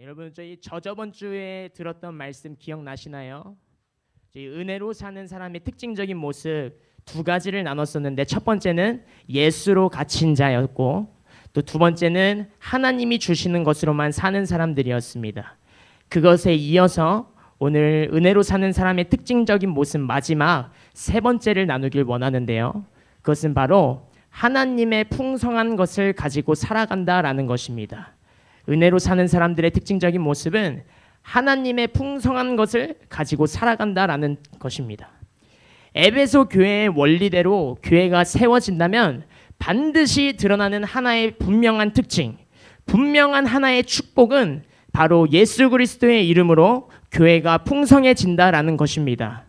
여러분 저희 저번 주에 들었던 말씀 기억나시나요? 저희 은혜로 사는 사람의 특징적인 모습 두 가지를 나눴었는데, 첫 번째는 예수로 갇힌 자였고, 또 두 번째는 하나님이 주시는 것으로만 사는 사람들이었습니다. 그것에 이어서 오늘 은혜로 사는 사람의 특징적인 모습 마지막 세 번째를 나누길 원하는데요. 그것은 바로 하나님의 풍성한 것을 가지고 살아간다라는 것입니다. 은혜로 사는 사람들의 특징적인 모습은 하나님의 풍성한 것을 가지고 살아간다라는 것입니다. 에베소 교회의 원리대로 교회가 세워진다면 반드시 드러나는 하나의 분명한 특징, 분명한 하나의 축복은 바로 예수 그리스도의 이름으로 교회가 풍성해진다라는 것입니다.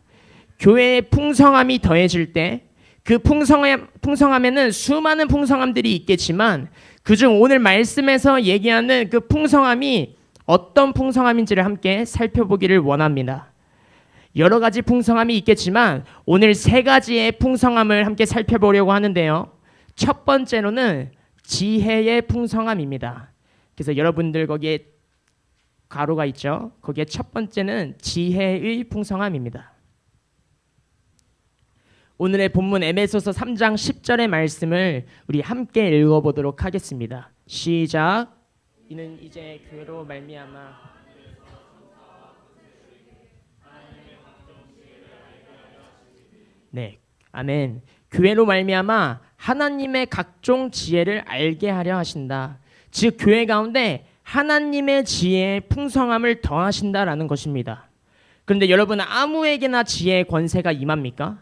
교회의 풍성함이 더해질 때 그 풍성함에는 수많은 풍성함들이 있겠지만, 그중 오늘 말씀에서 얘기하는 그 풍성함이 어떤 풍성함인지를 함께 살펴보기를 원합니다. 여러 가지 풍성함이 있겠지만 오늘 세 가지의 풍성함을 함께 살펴보려고 하는데요. 첫 번째로는 지혜의 풍성함입니다. 그래서 여러분들 거기에 가로가 있죠. 거기에 첫 번째는 지혜의 풍성함입니다. 오늘의 본문 에베소서 3장 10절의 말씀을 우리 함께 읽어보도록 하겠습니다. 시작. 이는 이제 교회로 말미암아 아멘. 교회로 말미암아 하나님의 각종 지혜를 알게 하려 하신다. 즉 교회 가운데 하나님의 지혜의 풍성함을 더하신다라는 것입니다. 그런데 여러분, 아무에게나 지혜의 권세가 임합니까?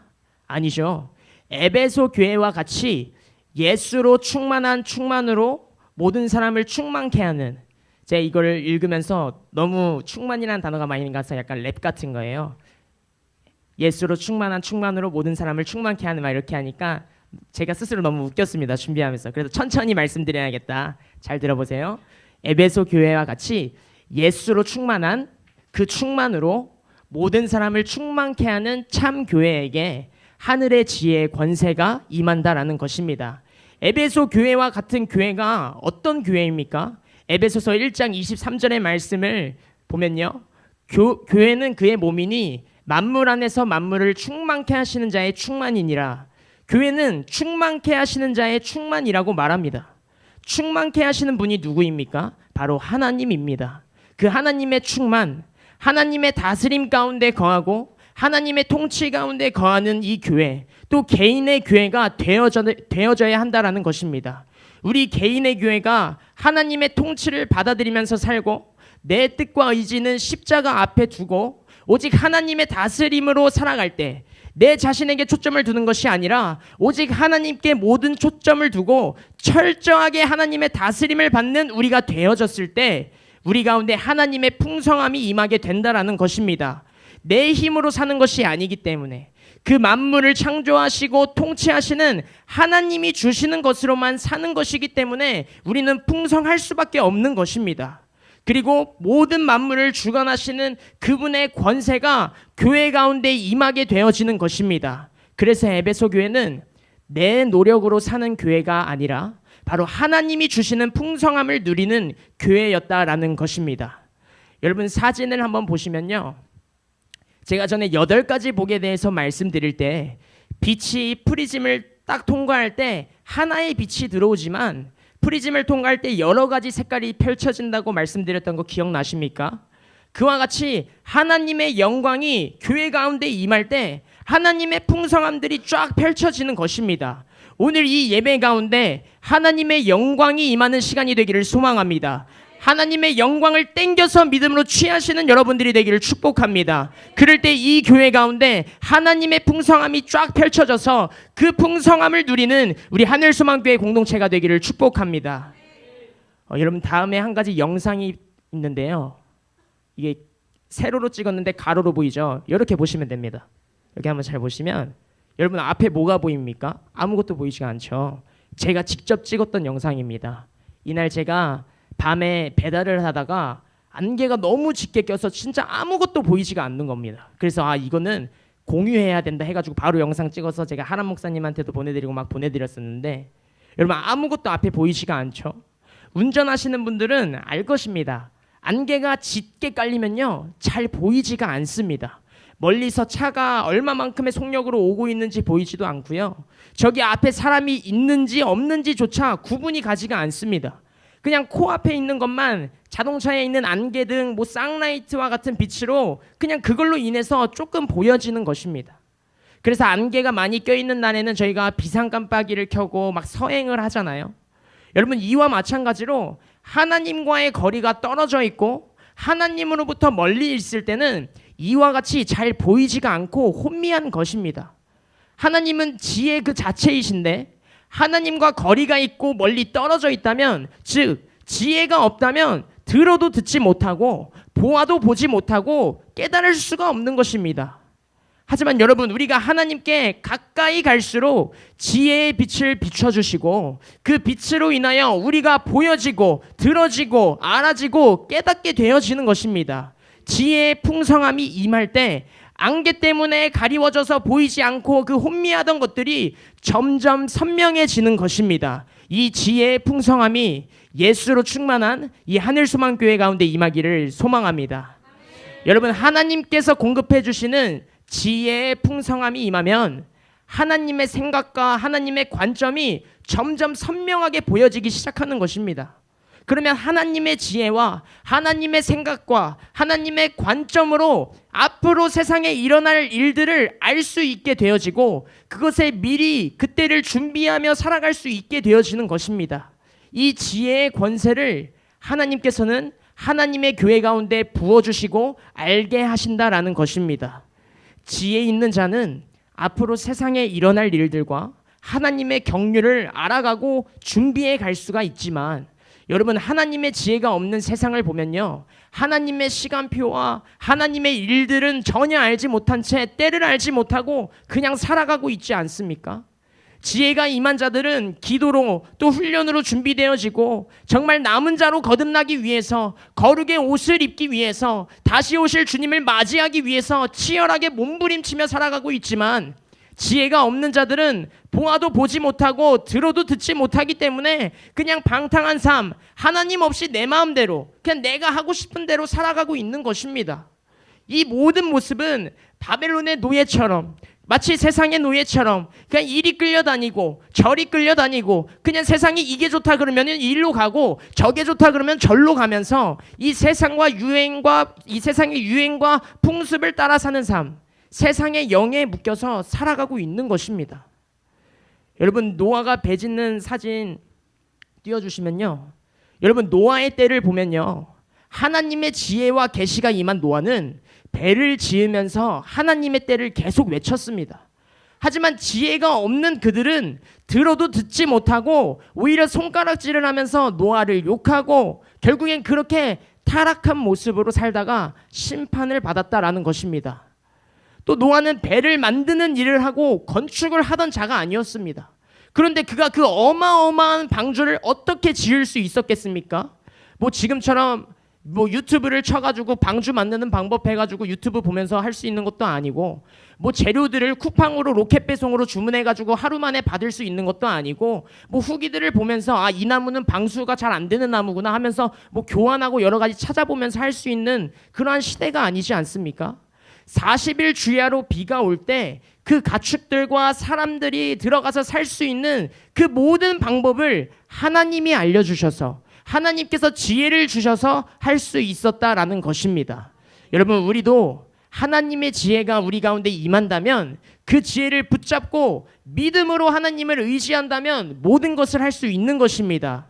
아니죠. 에베소 교회와 같이 예수로 충만한 충만으로 모든 사람을 충만케 하는, 제가 이걸 읽으면서 너무 충만이라는 단어가 많이 나서 약간 랩 같은 거예요. 예수로 충만한 충만으로 모든 사람을 충만케 하는, 막 이렇게 하니까 제가 스스로 너무 웃겼습니다, 준비하면서. 그래서 천천히 말씀드려야겠다. 잘 들어보세요. 에베소 교회와 같이 예수로 충만한 그 충만으로 모든 사람을 충만케 하는 참 교회에게 하늘의 지혜의 권세가 임한다라는 것입니다. 에베소 교회와 같은 교회가 어떤 교회입니까? 에베소서 1장 23절의 말씀을 보면요. 교회는 그의 몸이니 만물 안에서 만물을 충만케 하시는 자의 충만이니라. 교회는 충만케 하시는 자의 충만이라고 말합니다. 충만케 하시는 분이 누구입니까? 바로 하나님입니다. 그 하나님의 충만, 하나님의 다스림 가운데 거하고 하나님의 통치 가운데 거하는 이 교회, 또 개인의 교회가 되어져야 한다라는 것입니다. 우리 개인의 교회가 하나님의 통치를 받아들이면서 살고, 내 뜻과 의지는 십자가 앞에 두고 오직 하나님의 다스림으로 살아갈 때, 내 자신에게 초점을 두는 것이 아니라 오직 하나님께 모든 초점을 두고 철저하게 하나님의 다스림을 받는 우리가 되어졌을 때 우리 가운데 하나님의 풍성함이 임하게 된다라는 것입니다. 내 힘으로 사는 것이 아니기 때문에, 그 만물을 창조하시고 통치하시는 하나님이 주시는 것으로만 사는 것이기 때문에 우리는 풍성할 수밖에 없는 것입니다. 그리고 모든 만물을 주관하시는 그분의 권세가 교회 가운데 임하게 되어지는 것입니다. 그래서 에베소 교회는 내 노력으로 사는 교회가 아니라 바로 하나님이 주시는 풍성함을 누리는 교회였다라는 것입니다. 여러분, 사진을 한번 보시면요, 제가 전에 8가지 복에 대해서 말씀드릴 때 빛이 프리즘을 딱 통과할 때 하나의 빛이 들어오지만 프리즘을 통과할 때 여러 가지 색깔이 펼쳐진다고 말씀드렸던 거 기억나십니까? 그와 같이 하나님의 영광이 교회 가운데 임할 때 하나님의 풍성함들이 쫙 펼쳐지는 것입니다. 오늘 이 예배 가운데 하나님의 영광이 임하는 시간이 되기를 소망합니다. 하나님의 영광을 땡겨서 믿음으로 취하시는 여러분들이 되기를 축복합니다. 그럴 때 이 교회 가운데 하나님의 풍성함이 쫙 펼쳐져서 그 풍성함을 누리는 우리 하늘소망교회 공동체가 되기를 축복합니다. 여러분, 다음에 한 가지 영상이 있는데요. 이게 세로로 찍었는데 가로로 보이죠? 이렇게 보시면 됩니다. 이렇게 한번 잘 보시면 여러분, 앞에 뭐가 보입니까? 아무것도 보이지가 않죠. 제가 직접 찍었던 영상입니다. 이날 제가 밤에 배달을 하다가 안개가 너무 짙게 껴서 진짜 아무것도 보이지가 않는 겁니다. 그래서 이거는 공유해야 된다 해가지고 바로 영상 찍어서 제가 하람 목사님한테도 보내드리고 막 보내드렸었는데, 여러분, 아무것도 앞에 보이지가 않죠. 운전하시는 분들은 알 것입니다. 안개가 짙게 깔리면요, 잘 보이지가 않습니다. 멀리서 차가 얼마만큼의 속력으로 오고 있는지 보이지도 않고요. 저기 앞에 사람이 있는지 없는지조차 구분이 가지가 않습니다. 그냥 코앞에 있는 것만 자동차에 있는 안개등 쌍라이트와 같은 빛으로 그냥 그걸로 인해서 조금 보여지는 것입니다. 그래서 안개가 많이 껴있는 날에는 저희가 비상깜빡이를 켜고 막 서행을 하잖아요. 여러분, 이와 마찬가지로 하나님과의 거리가 떨어져 있고 하나님으로부터 멀리 있을 때는 이와 같이 잘 보이지가 않고 혼미한 것입니다. 하나님은 지혜 그 자체이신데 하나님과 거리가 있고 멀리 떨어져 있다면, 즉 지혜가 없다면 들어도 듣지 못하고 보아도 보지 못하고 깨달을 수가 없는 것입니다. 하지만 여러분, 우리가 하나님께 가까이 갈수록 지혜의 빛을 비춰주시고 그 빛으로 인하여 우리가 보여지고 들어지고 알아지고 깨닫게 되어지는 것입니다. 지혜의 풍성함이 임할 때 안개 때문에 가리워져서 보이지 않고 그 혼미하던 것들이 점점 선명해지는 것입니다. 이 지혜의 풍성함이 예수로 충만한 이 하늘소망교회 가운데 임하기를 소망합니다. 여러분, 하나님께서 공급해 주시는 지혜의 풍성함이 임하면 하나님의 생각과 하나님의 관점이 점점 선명하게 보여지기 시작하는 것입니다. 그러면 하나님의 지혜와 하나님의 생각과 하나님의 관점으로 앞으로 세상에 일어날 일들을 알 수 있게 되어지고 그것에 미리 그때를 준비하며 살아갈 수 있게 되어지는 것입니다. 이 지혜의 권세를 하나님께서는 하나님의 교회 가운데 부어주시고 알게 하신다라는 것입니다. 지혜 있는 자는 앞으로 세상에 일어날 일들과 하나님의 경륜을 알아가고 준비해 갈 수가 있지만, 여러분, 하나님의 지혜가 없는 세상을 보면요, 하나님의 시간표와 하나님의 일들은 전혀 알지 못한 채 때를 알지 못하고 그냥 살아가고 있지 않습니까? 지혜가 임한 자들은 기도로 또 훈련으로 준비되어지고 정말 남은 자로 거듭나기 위해서, 거룩의 옷을 입기 위해서, 다시 오실 주님을 맞이하기 위해서 치열하게 몸부림치며 살아가고 있지만, 지혜가 없는 자들은 보아도 보지 못하고 들어도 듣지 못하기 때문에 그냥 방탕한 삶, 하나님 없이 내 마음대로 그냥 내가 하고 싶은 대로 살아가고 있는 것입니다. 이 모든 모습은 바벨론의 노예처럼, 마치 세상의 노예처럼 그냥 이리 끌려다니고 저리 끌려다니고 그냥 세상이 이게 좋다 그러면 이리로 가고 저게 좋다 그러면 절로 가면서 이 세상의 유행과 풍습을 따라 사는 삶, 세상의 영에 묶여서 살아가고 있는 것입니다. 여러분, 노아가 배 짓는 사진 띄워주시면요, 여러분, 노아의 때를 보면요, 하나님의 지혜와 계시가 임한 노아는 배를 지으면서 하나님의 때를 계속 외쳤습니다. 하지만 지혜가 없는 그들은 들어도 듣지 못하고 오히려 손가락질을 하면서 노아를 욕하고 결국엔 그렇게 타락한 모습으로 살다가 심판을 받았다라는 것입니다. 또 노아는 배를 만드는 일을 하고 건축을 하던 자가 아니었습니다. 그런데 그가 그 어마어마한 방주를 어떻게 지을 수 있었겠습니까? 지금처럼 유튜브를 쳐가지고 방주 만드는 방법 해가지고 유튜브 보면서 할 수 있는 것도 아니고, 재료들을 쿠팡으로 로켓 배송으로 주문해가지고 하루 만에 받을 수 있는 것도 아니고, 후기들을 보면서 이 나무는 방수가 잘 안 되는 나무구나 하면서 교환하고 여러 가지 찾아보면서 할 수 있는 그러한 시대가 아니지 않습니까? 40일 주야로 비가 올 때 그 가축들과 사람들이 들어가서 살 수 있는 그 모든 방법을 하나님이 알려주셔서, 하나님께서 지혜를 주셔서 할 수 있었다라는 것입니다. 여러분, 우리도 하나님의 지혜가 우리 가운데 임한다면 그 지혜를 붙잡고 믿음으로 하나님을 의지한다면 모든 것을 할 수 있는 것입니다.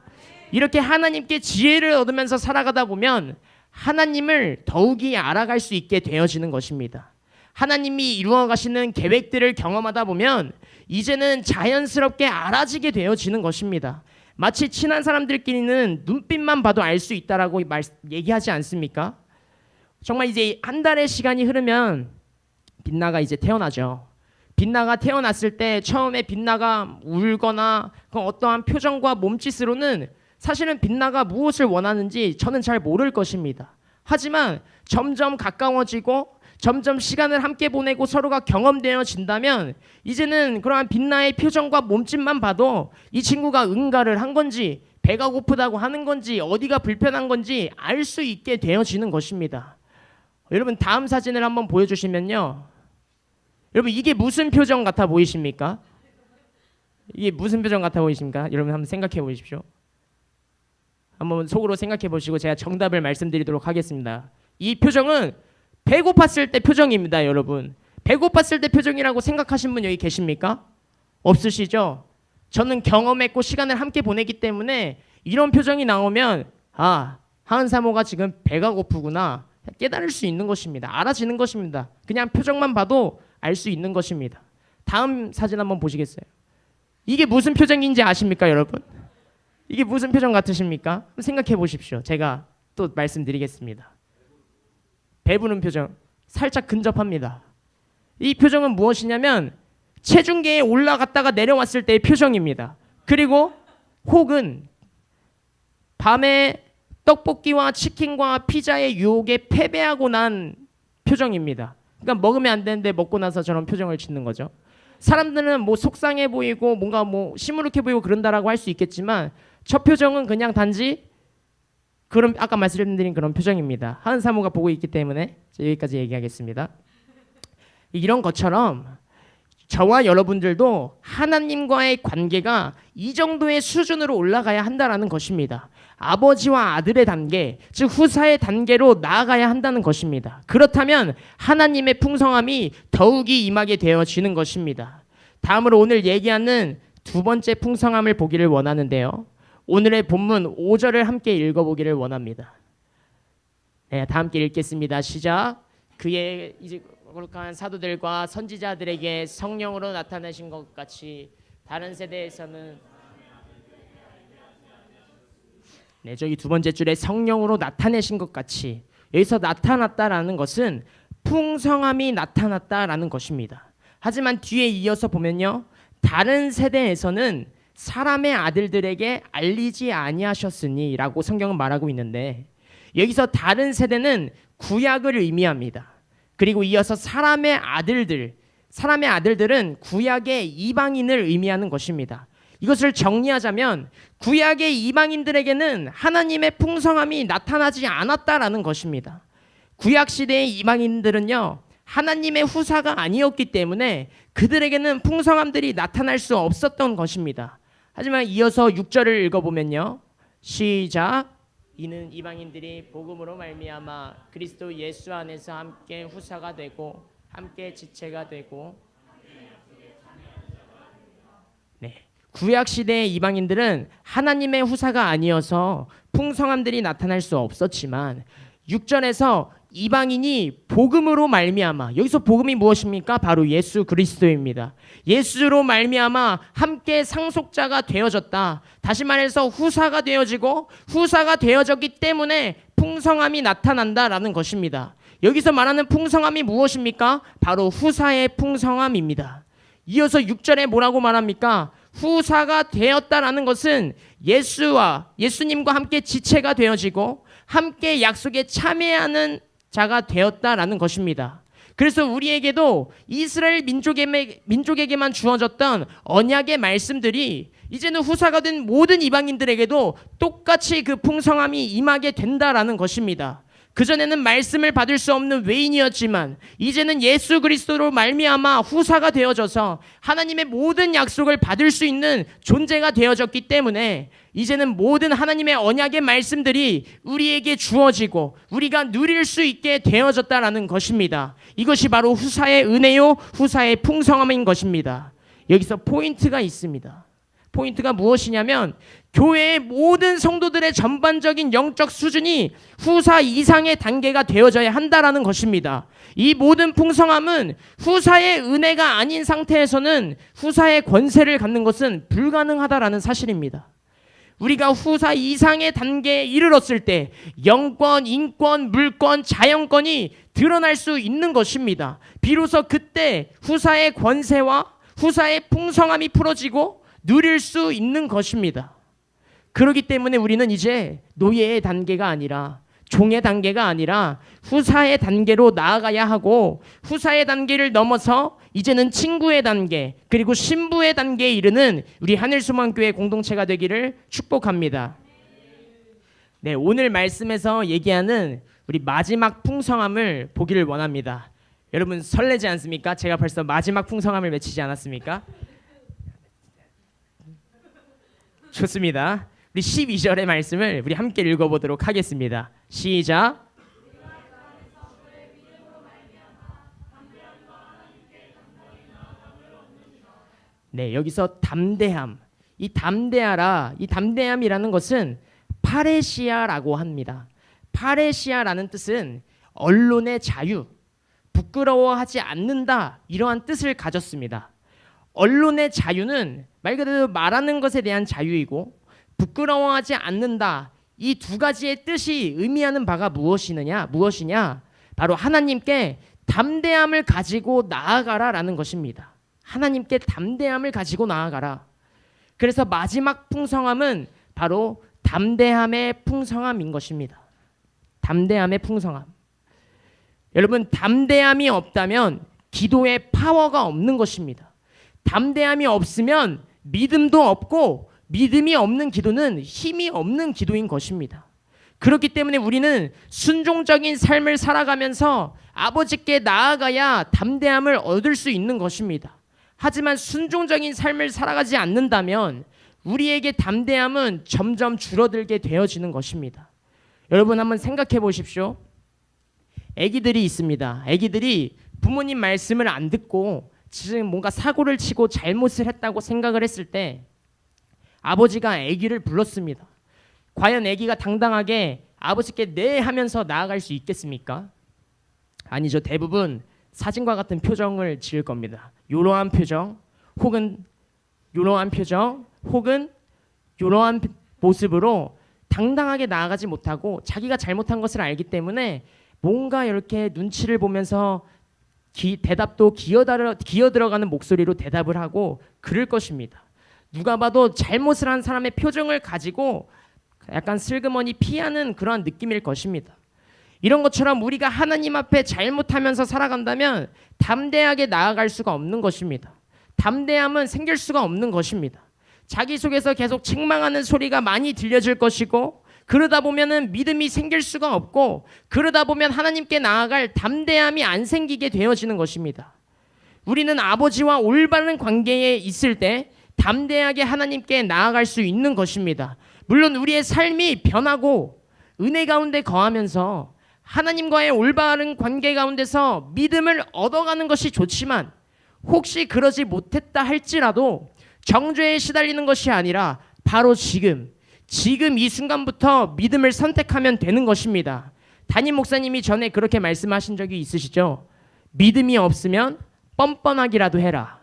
이렇게 하나님께 지혜를 얻으면서 살아가다 보면 하나님을 더욱이 알아갈 수 있게 되어지는 것입니다. 하나님이 이루어 가시는 계획들을 경험하다 보면 이제는 자연스럽게 알아지게 되어지는 것입니다. 마치 친한 사람들끼리는 눈빛만 봐도 알 수 있다라고 얘기하지 않습니까? 정말 이제 한 달의 시간이 흐르면 빛나가 이제 태어나죠. 빛나가 태어났을 때 처음에 빛나가 울거나 그 어떠한 표정과 몸짓으로는 사실은 빛나가 무엇을 원하는지 저는 잘 모를 것입니다. 하지만 점점 가까워지고 점점 시간을 함께 보내고 서로가 경험되어진다면 이제는 그러한 빛나의 표정과 몸짓만 봐도 이 친구가 응가를 한 건지 배가 고프다고 하는 건지 어디가 불편한 건지 알 수 있게 되어지는 것입니다. 여러분 다음 사진을 한번 보여주시면요. 여러분 이게 무슨 표정 같아 보이십니까? 이게 무슨 표정 같아 보이십니까? 여러분 한번 생각해 보십시오. 한번 속으로 생각해 보시고 제가 정답을 말씀드리도록 하겠습니다. 이 표정은 배고팠을 때 표정입니다, 여러분. 배고팠을 때 표정이라고 생각하신 분 여기 계십니까? 없으시죠? 저는 경험했고 시간을 함께 보내기 때문에 이런 표정이 나오면 하은사모가 지금 배가 고프구나 깨달을 수 있는 것입니다. 알아지는 것입니다. 그냥 표정만 봐도 알 수 있는 것입니다. 다음 사진 한번 보시겠어요? 이게 무슨 표정인지 아십니까, 여러분? 이게 무슨 표정 같으십니까? 생각해 보십시오. 제가 또 말씀드리겠습니다. 배부른 표정, 살짝 근접합니다. 이 표정은 무엇이냐면 체중계에 올라갔다가 내려왔을 때의 표정입니다. 그리고 혹은 밤에 떡볶이와 치킨과 피자의 유혹에 패배하고 난 표정입니다. 그러니까 먹으면 안 되는데 먹고 나서 저런 표정을 짓는 거죠. 사람들은 뭐 속상해 보이고 뭔가 뭐 시무룩해 보이고 그런다라고 할 수 있겠지만 첫 표정은 그냥 단지 그런 아까 말씀드린 그런 표정입니다. 하은사모가 보고 있기 때문에 여기까지 얘기하겠습니다. 이런 것처럼 저와 여러분들도 하나님과의 관계가 이 정도의 수준으로 올라가야 한다는 것입니다. 아버지와 아들의 단계, 즉 후사의 단계로 나아가야 한다는 것입니다. 그렇다면 하나님의 풍성함이 더욱이 임하게 되어지는 것입니다. 다음으로 오늘 얘기하는 두 번째 풍성함을 보기를 원하는데요. 오늘의 본문 5절을 함께 읽어보기를 원합니다. 네, 다 함께 읽겠습니다. 시작. 그의 이제 거룩한 사도들과 선지자들에게 성령으로 나타나신 것 같이 다른 세대에서는 저기 두 번째 줄에 성령으로 나타내신 것 같이 여기서 나타났다라는 것은 풍성함이 나타났다라는 것입니다. 하지만 뒤에 이어서 보면요. 다른 세대에서는 사람의 아들들에게 알리지 아니하셨으니 라고 성경은 말하고 있는데 여기서 다른 세대는 구약을 의미합니다. 그리고 이어서 사람의 아들들은 구약의 이방인을 의미하는 것입니다. 이것을 정리하자면 구약의 이방인들에게는 하나님의 풍성함이 나타나지 않았다라는 것입니다. 구약 시대의 이방인들은요. 하나님의 후사가 아니었기 때문에 그들에게는 풍성함들이 나타날 수 없었던 것입니다. 하지만 이어서 6절을 읽어보면요. 시작. 이는 이방인들이 복음으로 말미암아 그리스도 예수 안에서 함께 후사가 되고 함께 지체가 되고 구약 시대의 이방인들은 하나님의 후사가 아니어서 풍성함들이 나타날 수 없었지만 6절에서 이방인이 복음으로 말미암아 여기서 복음이 무엇입니까? 바로 예수 그리스도입니다. 예수로 말미암아 함께 상속자가 되어졌다. 다시 말해서 후사가 되어지고 후사가 되어졌기 때문에 풍성함이 나타난다라는 것입니다. 여기서 말하는 풍성함이 무엇입니까? 바로 후사의 풍성함입니다. 이어서 6절에 뭐라고 말합니까? 후사가 되었다라는 것은 예수님과 함께 지체가 되어지고 함께 약속에 참여하는 자가 되었다라는 것입니다. 그래서 우리에게도 이스라엘 민족에게만 주어졌던 언약의 말씀들이 이제는 후사가 된 모든 이방인들에게도 똑같이 그 풍성함이 임하게 된다라는 것입니다. 그전에는 말씀을 받을 수 없는 외인이었지만 이제는 예수 그리스도로 말미암아 후사가 되어져서 하나님의 모든 약속을 받을 수 있는 존재가 되어졌기 때문에 이제는 모든 하나님의 언약의 말씀들이 우리에게 주어지고 우리가 누릴 수 있게 되어졌다라는 것입니다. 이것이 바로 후사의 은혜요 후사의 풍성함인 것입니다. 여기서 포인트가 있습니다. 포인트가 무엇이냐면 교회의 모든 성도들의 전반적인 영적 수준이 후사 이상의 단계가 되어져야 한다라는 것입니다. 이 모든 풍성함은 후사의 은혜가 아닌 상태에서는 후사의 권세를 갖는 것은 불가능하다라는 사실입니다. 우리가 후사 이상의 단계에 이르렀을 때 영권, 인권, 물권, 자연권이 드러날 수 있는 것입니다. 비로소 그때 후사의 권세와 후사의 풍성함이 풀어지고 누릴 수 있는 것입니다. 그렇기 때문에 우리는 이제 노예의 단계가 아니라 종의 단계가 아니라 후사의 단계로 나아가야 하고 후사의 단계를 넘어서 이제는 친구의 단계 그리고 신부의 단계에 이르는 우리 하늘소망교회 공동체가 되기를 축복합니다. 네, 오늘 말씀에서 얘기하는 우리 마지막 풍성함을 보기를 원합니다. 여러분 설레지 않습니까? 제가 벌써 마지막 풍성함을 외치지 않았습니까? 좋습니다. 우리 12절의 말씀을 우리 함께 읽어보도록 하겠습니다. 시작. 네, 여기서 담대함, 이 담대함이라는 것은 파레시아라고 합니다. 파레시아라는 뜻은 언론의 자유, 부끄러워하지 않는다, 이러한 뜻을 가졌습니다. 언론의 자유는 말 그대로 말하는 것에 대한 자유이고 부끄러워하지 않는다, 이 두 가지의 뜻이 의미하는 바가 무엇이냐? 바로 하나님께 담대함을 가지고 나아가라라는 것입니다. 하나님께 담대함을 가지고 나아가라. 그래서 마지막 풍성함은 바로 담대함의 풍성함인 것입니다. 담대함의 풍성함. 여러분, 담대함이 없다면 기도의 파워가 없는 것입니다. 담대함이 없으면 믿음도 없고 믿음이 없는 기도는 힘이 없는 기도인 것입니다. 그렇기 때문에 우리는 순종적인 삶을 살아가면서 아버지께 나아가야 담대함을 얻을 수 있는 것입니다. 하지만 순종적인 삶을 살아가지 않는다면 우리에게 담대함은 점점 줄어들게 되어지는 것입니다. 여러분 한번 생각해 보십시오. 아기들이 있습니다. 아기들이 부모님 말씀을 안 듣고 지금 뭔가 사고를 치고 잘못을 했다고 생각을 했을 때 아버지가 아기를 불렀습니다. 과연 아기가 당당하게 아버지께 네 하면서 나아갈 수 있겠습니까? 아니죠. 대부분 사진과 같은 표정을 지을 겁니다. 요러한 표정 혹은 요러한 표정 혹은 요러한 모습으로 당당하게 나아가지 못하고 자기가 잘못한 것을 알기 때문에 뭔가 이렇게 눈치를 보면서 대답도 기어들어가는 목소리로 대답을 하고 그럴 것입니다. 누가 봐도 잘못을 한 사람의 표정을 가지고 약간 슬그머니 피하는 그러한 느낌일 것입니다. 이런 것처럼 우리가 하나님 앞에 잘못하면서 살아간다면 담대하게 나아갈 수가 없는 것입니다. 담대함은 생길 수가 없는 것입니다. 자기 속에서 계속 책망하는 소리가 많이 들려질 것이고 그러다 보면은 믿음이 생길 수가 없고 그러다 보면 하나님께 나아갈 담대함이 안 생기게 되어지는 것입니다. 우리는 아버지와 올바른 관계에 있을 때 담대하게 하나님께 나아갈 수 있는 것입니다. 물론 우리의 삶이 변하고 은혜 가운데 거하면서 하나님과의 올바른 관계 가운데서 믿음을 얻어가는 것이 좋지만 혹시 그러지 못했다 할지라도 정죄에 시달리는 것이 아니라 바로 지금 이 순간부터 믿음을 선택하면 되는 것입니다. 담임 목사님이 전에 그렇게 말씀하신 적이 있으시죠? 믿음이 없으면 뻔뻔하기라도 해라.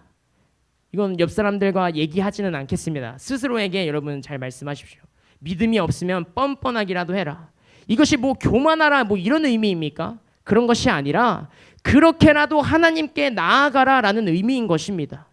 이건 옆 사람들과 얘기하지는 않겠습니다. 스스로에게 여러분 잘 말씀하십시오. 믿음이 없으면 뻔뻔하기라도 해라. 이것이 뭐 교만하라 뭐 이런 의미입니까? 그런 것이 아니라 그렇게라도 하나님께 나아가라라는 의미인 것입니다.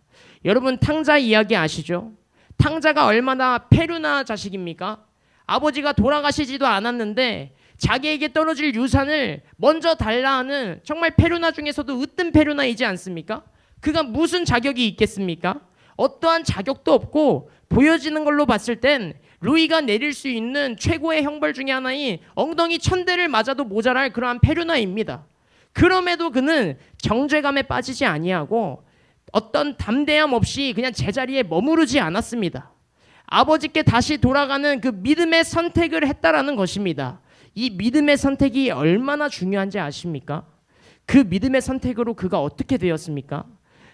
여러분 탕자 이야기 아시죠? 탕자가 얼마나 페루나 자식입니까? 아버지가 돌아가시지도 않았는데 자기에게 떨어질 유산을 먼저 달라 하는 정말 페루나 중에서도 으뜸 페루나이지 않습니까? 그가 무슨 자격이 있겠습니까? 어떠한 자격도 없고 보여지는 걸로 봤을 땐 루이가 내릴 수 있는 최고의 형벌 중에 하나인 엉덩이 1000대를 맞아도 모자랄 그러한 페류나입니다. 그럼에도 그는 정죄감에 빠지지 아니하고 어떤 담대함 없이 그냥 제자리에 머무르지 않았습니다. 아버지께 다시 돌아가는 그 믿음의 선택을 했다라는 것입니다. 이 믿음의 선택이 얼마나 중요한지 아십니까? 그 믿음의 선택으로 그가 어떻게 되었습니까?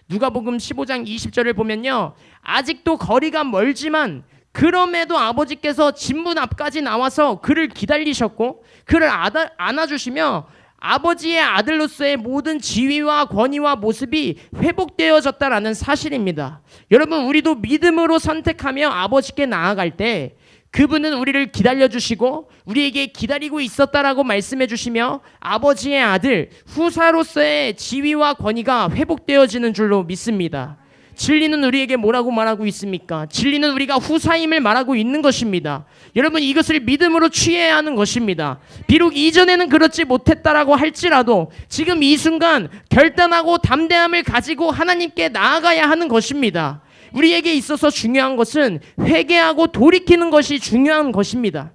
누가복음 15장 20절을 보면요. 아직도 거리가 멀지만 그럼에도 아버지께서 진문 앞까지 나와서 그를 기다리셨고 그를 안아주시며 아버지의 아들로서의 모든 지위와 권위와 모습이 회복되어졌다라는 사실입니다. 여러분 우리도 믿음으로 선택하며 아버지께 나아갈 때 그분은 우리를 기다려주시고 우리에게 기다리고 있었다라고 말씀해 주시며 아버지의 아들 후사로서의 지위와 권위가 회복되어지는 줄로 믿습니다. 진리는 우리에게 뭐라고 말하고 있습니까? 진리는 우리가 후사임을 말하고 있는 것입니다. 여러분, 이것을 믿음으로 취해야 하는 것입니다. 비록 이전에는 그렇지 못했다라고 할지라도 지금 이 순간 결단하고 담대함을 가지고 하나님께 나아가야 하는 것입니다. 우리에게 있어서 중요한 것은 회개하고 돌이키는 것이 중요한 것입니다.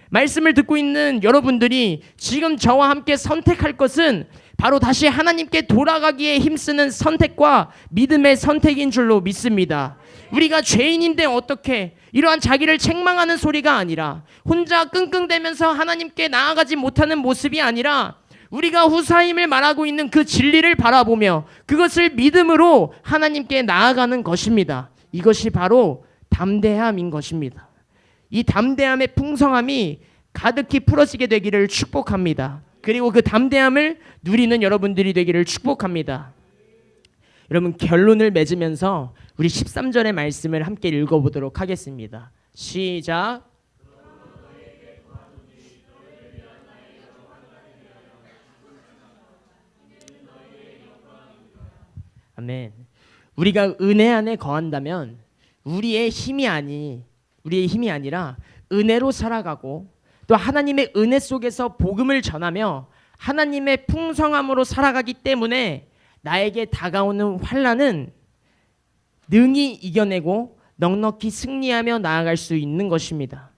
말씀을 듣고 있는 여러분들이 지금 저와 함께 선택할 것은 바로 다시 하나님께 돌아가기에 힘쓰는 선택과 믿음의 선택인 줄로 믿습니다. 우리가 죄인인데 어떻게, 이러한 자기를 책망하는 소리가 아니라, 혼자 끙끙대면서 하나님께 나아가지 못하는 모습이 아니라, 우리가 후사임을 말하고 있는 그 진리를 바라보며 그것을 믿음으로 하나님께 나아가는 것입니다. 이것이 바로 담대함인 것입니다. 이 담대함의 풍성함이 가득히 풀어지게 되기를 축복합니다. 그리고 그 담대함을 누리는 여러분들이 되기를 축복합니다. 여러분, 결론을 맺으면서 우리 13절의 말씀을 함께 읽어보도록 하겠습니다. 시작. 아멘. 우리가 은혜 안에 거한다면 우리의 힘이 아니라 은혜로 살아가고, 또 하나님의 은혜 속에서 복음을 전하며 하나님의 풍성함으로 살아가기 때문에 나에게 다가오는 환난은 능히 이겨내고 넉넉히 승리하며 나아갈 수 있는 것입니다.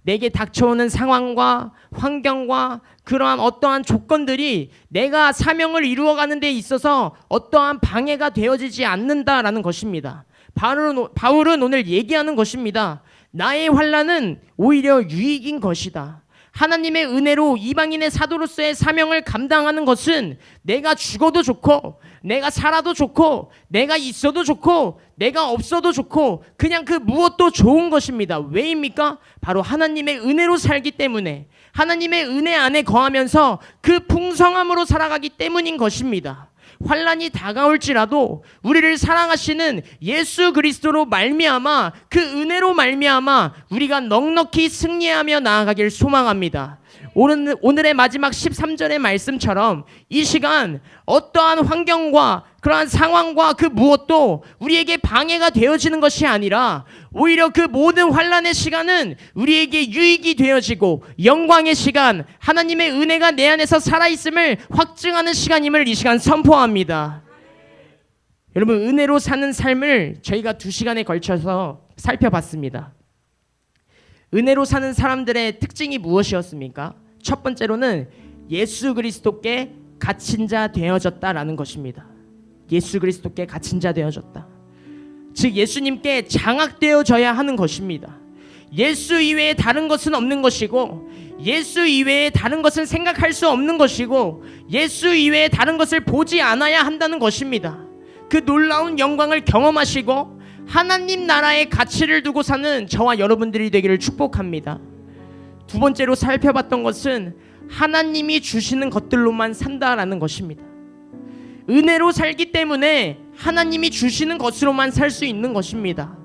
내게 닥쳐오는 상황과 환경과 그러한 어떠한 조건들이 내가 사명을 이루어가는 데 있어서 어떠한 방해가 되어지지 않는다라는 것입니다. 바울은 오늘 얘기하는 것입니다. 나의 환난은 오히려 유익인 것이다. 하나님의 은혜로 이방인의 사도로서의 사명을 감당하는 것은 내가 죽어도 좋고, 내가 살아도 좋고, 내가 있어도 좋고, 내가 없어도 좋고, 그냥 그 무엇도 좋은 것입니다. 왜입니까? 바로 하나님의 은혜로 살기 때문에, 하나님의 은혜 안에 거하면서 그 풍성함으로 살아가기 때문인 것입니다. 환난이 다가올지라도 우리를 사랑하시는 예수 그리스도로 말미암아, 그 은혜로 말미암아 우리가 넉넉히 승리하며 나아가길 소망합니다. 오늘의 마지막 13절의 말씀처럼 이 시간 어떠한 환경과 그러한 상황과 그 무엇도 우리에게 방해가 되어지는 것이 아니라 오히려 그 모든 환난의 시간은 우리에게 유익이 되어지고 영광의 시간, 하나님의 은혜가 내 안에서 살아있음을 확증하는 시간임을 이 시간 선포합니다. 여러분, 은혜로 사는 삶을 저희가 2시간에 걸쳐서 살펴봤습니다. 은혜로 사는 사람들의 특징이 무엇이었습니까? 첫 번째로는 예수 그리스도께 갇힌 자 되어졌다라는 것입니다. 예수 그리스도께 갇힌 자 되어졌다. 즉 예수님께 장악되어져야 하는 것입니다. 예수 이외에 다른 것은 없는 것이고, 예수 이외에 다른 것은 생각할 수 없는 것이고, 예수 이외에 다른 것을 보지 않아야 한다는 것입니다. 그 놀라운 영광을 경험하시고 하나님 나라의 가치를 두고 사는 저와 여러분들이 되기를 축복합니다. 두 번째로 살펴봤던 것은 하나님이 주시는 것들로만 산다라는 것입니다. 은혜로 살기 때문에 하나님이 주시는 것으로만 살 수 있는 것입니다.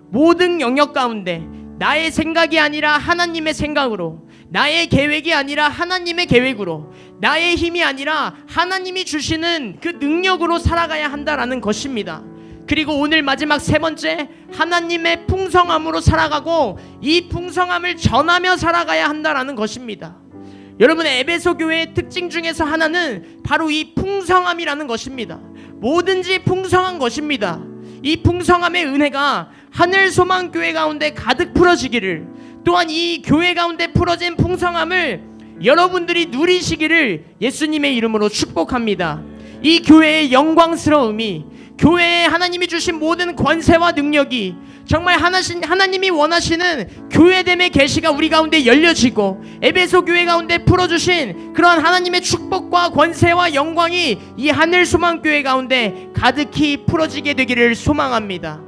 모든 영역 가운데 나의 생각이 아니라 하나님의 생각으로, 나의 계획이 아니라 하나님의 계획으로, 나의 힘이 아니라 하나님이 주시는 그 능력으로 살아가야 한다라는 것입니다. 그리고 오늘 마지막 세 번째, 하나님의 풍성함으로 살아가고 이 풍성함을 전하며 살아가야 한다라는 것입니다. 여러분, 에베소 교회의 특징 중에서 하나는 바로 이 풍성함이라는 것입니다. 뭐든지 풍성한 것입니다. 이 풍성함의 은혜가 하늘소망교회 가운데 가득 풀어지기를, 또한 이 교회 가운데 풀어진 풍성함을 여러분들이 누리시기를 예수님의 이름으로 축복합니다. 이 교회의 영광스러움이, 교회에 하나님이 주신 모든 권세와 능력이 정말 하나님이 원하시는 교회됨의 계시가 우리 가운데 열려지고, 에베소 교회 가운데 풀어주신 그런 하나님의 축복과 권세와 영광이 이 하늘소망교회 가운데 가득히 풀어지게 되기를 소망합니다.